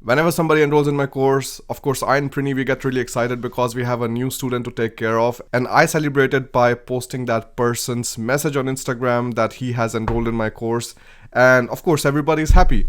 Whenever somebody enrolls in my course, of course, I and Prini, we get really excited because we have a new student to take care of. And I celebrated by posting that person's message on Instagram that he has enrolled in my course. And of course, everybody's happy.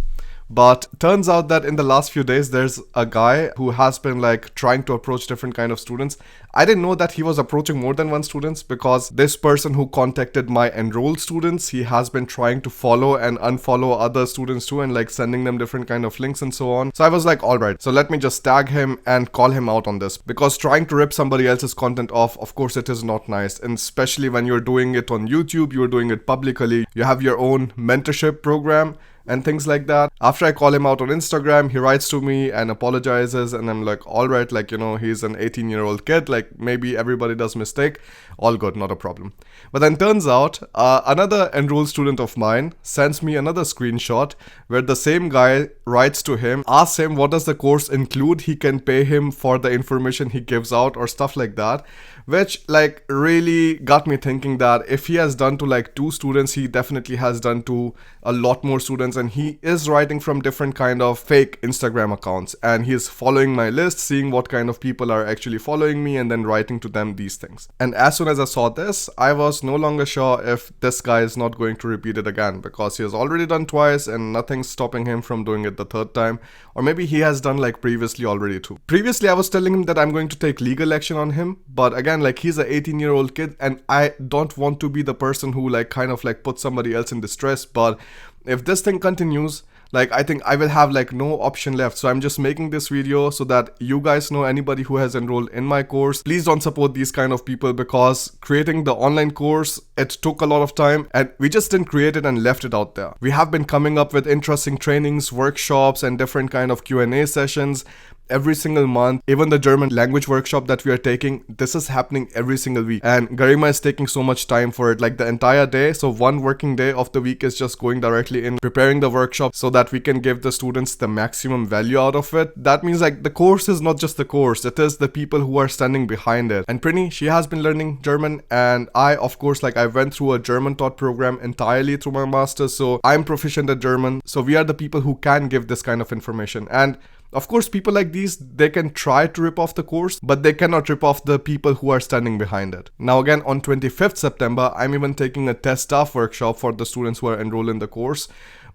But turns out that in the last few days, there's a guy who has been like trying to approach different kind of students. I didn't know that he was approaching more than one students, because this person who contacted my enrolled students, he has been trying to follow and unfollow other students too, and like sending them different kind of links and so on. So I was like, all right, so let me just tag him and call him out on this, because trying to rip somebody else's content off, of course, it is not nice. And especially when you're doing it on YouTube, you're doing it publicly, you have your own mentorship program and things like that. After I call him out on Instagram, he writes to me and apologizes, and I'm like, all right, like, he's an 18-year-old kid, like maybe everybody does mistake, all good, not a problem. But then turns out another enrolled student of mine sends me another screenshot where the same guy writes to him, asks him what does the course include, he can pay him for the information he gives out or stuff like that, which like really got me thinking that if he has done to like 2 students, he definitely has done to a lot more students, and he is writing from different kind of fake Instagram accounts, and he is following my list, seeing what kind of people are actually following me, and then writing to them these things. And as soon as I saw this, I was no longer sure if this guy is not going to repeat it again, because he has already done twice and nothing's stopping him from doing it the third time. Or maybe he has done like previously already too. Previously I was telling him that I'm going to take legal action on him, but again, like, he's an 18-year-old kid, and I don't want to be the person who like kind of like puts somebody else in distress. But if this thing continues, like, I think I will have like no option left. So I'm just making this video so that you guys know, anybody who has enrolled in my course, please don't support these kind of people, because creating the online course, it took a lot of time, and we just didn't create it and left it out there. We have been coming up with interesting trainings, workshops, and different kind of Q&A sessions every single month. Even the German language workshop that we are taking, this is happening every single week, and Garima is taking so much time for it, like the entire day. So one working day of the week is just going directly in preparing the workshop so that we can give the students the maximum value out of it. That means like the course is not just the course, it is the people who are standing behind it. And Prini, she has been learning German, and I, of course, like, I went through a German taught program entirely through my master's, so I'm proficient at German. So we are the people who can give this kind of information. And of course, people like these, they can try to rip off the course, but they cannot rip off the people who are standing behind it. Now again, on 25th September, I'm even taking a test staff workshop for the students who are enrolled in the course.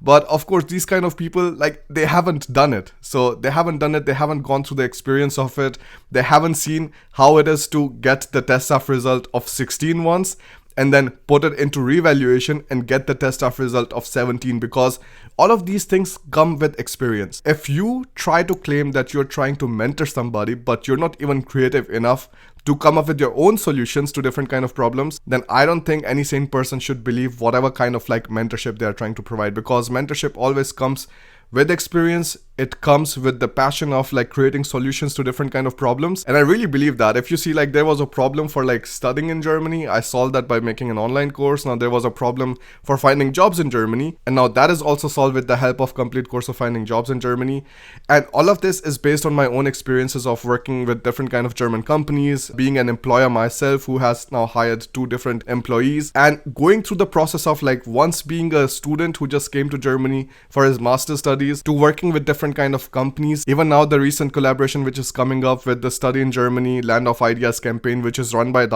But of course, these kind of people, like, they haven't done it. So they haven't done it, they haven't gone through the experience of it, they haven't seen how it is to get the test staff result of 16 once, and then put it into revaluation and get the test staff result of 17, because all of these things come with experience. If you try to claim that you're trying to mentor somebody, but you're not even creative enough to come up with your own solutions to different kind of problems, then I don't think any sane person should believe whatever kind of like mentorship they are trying to provide, because mentorship always comes with experience. It comes with the passion of like creating solutions to different kind of problems. And I really believe that if you see, like, there was a problem for like studying in Germany, I solved that by making an online course. Now there was a problem for finding jobs in Germany, and now that is also solved with the help of complete course of finding jobs in Germany. And all of this is based on my own experiences of working with different kind of German companies, being an employer myself who has now hired 2 different employees, and going through the process of like once being a student who just came to Germany for his master's studies, to working with different kind of companies. Even now, the recent collaboration which is coming up with the Study in Germany Land of Ideas campaign, which is run by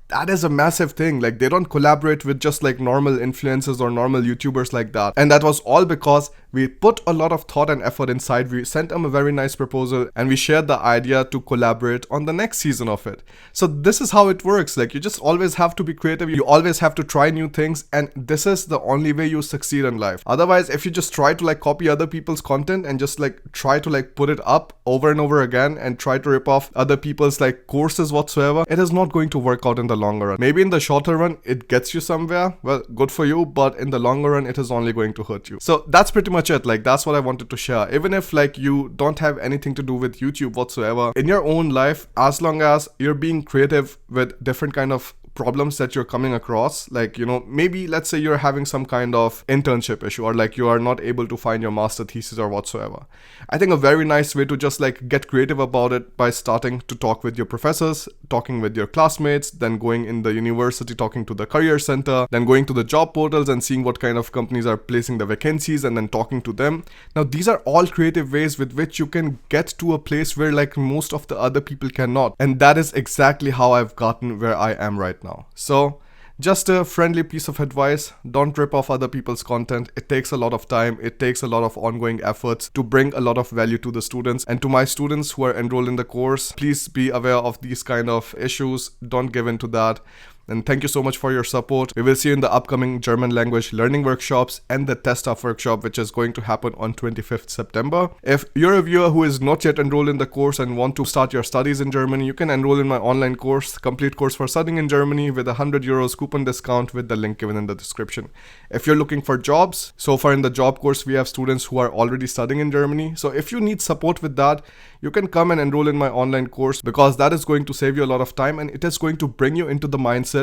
that is a massive thing. Like, they don't collaborate with just like normal influencers or normal YouTubers like that. And that was all because we put a lot of thought and effort inside. We sent them a very nice proposal, and we shared the idea to collaborate on the next season of it. So this is how it works. Like, you just always have to be creative. You always have to try new things, and this is the only way you succeed in life. Otherwise, if you just try to like copy other people's content and just like try to like put it up over and over again and try to rip off other people's like courses whatsoever, it is not going to work out in the longer run. Maybe in the shorter run it gets you somewhere, well, good for you, but in the longer run it is only going to hurt you. So that's pretty much it. Like, that's what I wanted to share. Even if like you don't have anything to do with YouTube whatsoever, in your own life, as long as you're being creative with different kind of problems that you're coming across, like, maybe let's say you're having some kind of internship issue, or like you are not able to find your master thesis or whatsoever. I think a very nice way to just like get creative about it by starting to talk with your professors, talking with your classmates, then going in the university, talking to the career center, then going to the job portals and seeing what kind of companies are placing the vacancies and then talking to them. Now, these are all creative ways with which you can get to a place where like most of the other people cannot. And that is exactly how I've gotten where I am right now. So just a friendly piece of advice: don't rip off other people's content. It takes a lot of time, it takes a lot of ongoing efforts to bring a lot of value to the students. And to my students who are enrolled in the course, please be aware of these kind of issues. Don't give in to that. And thank you so much for your support. We will see you in the upcoming German language learning workshops and the test of workshop, which is going to happen on 25th September. If you're a viewer who is not yet enrolled in the course and want to start your studies in Germany, you can enroll in my online course, Complete Course for Studying in Germany, with a €100 coupon discount with the link given in the description. If you're looking for jobs, so far in the job course, we have students who are already studying in Germany. So if you need support with that, you can come and enroll in my online course, because that is going to save you a lot of time and it is going to bring you into the mindset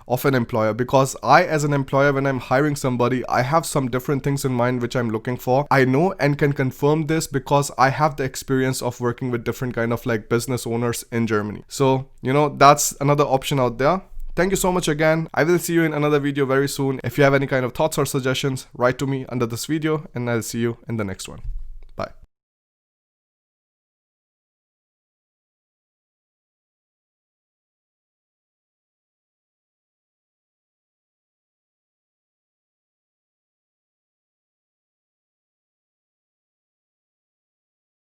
of an employer. Because I, as an employer, when I'm hiring somebody, I have some different things in mind which I'm looking for. I know and can confirm this because I have the experience of working with different kind of like business owners in Germany. So, that's another option out there. Thank you so much again. I will see you in another video very soon. If you have any kind of thoughts or suggestions, write to me under this video and I'll see you in the next one.